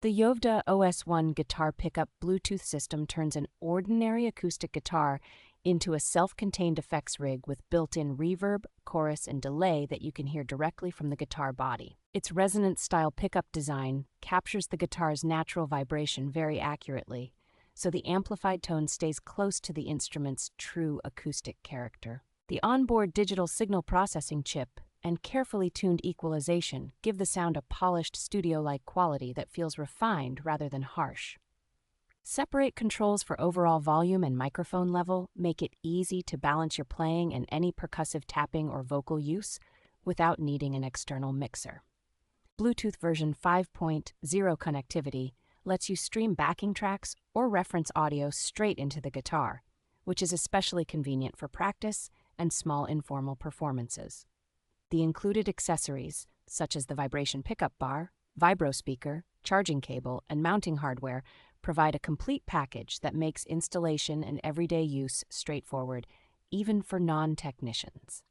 The YOVDA OS1 guitar pickup Bluetooth system turns an ordinary acoustic guitar into a self-contained effects rig with built-in reverb, chorus, and delay that you can hear directly from the guitar body. Its resonance-style pickup design captures the guitar's natural vibration very accurately, so the amplified tone stays close to the instrument's true acoustic character. The onboard digital signal processing chip and carefully tuned equalization give the sound a polished studio-like quality that feels refined rather than harsh. Separate controls for overall volume and microphone level make it easy to balance your playing and any percussive tapping or vocal use without needing an external mixer. Bluetooth version 5.0 connectivity lets you stream backing tracks or reference audio straight into the guitar, which is especially convenient for practice and small informal performances. The included accessories, such as the vibration pickup bar, vibro-speaker, charging cable, and mounting hardware, provide a complete package that makes installation and everyday use straightforward, even for non-technicians.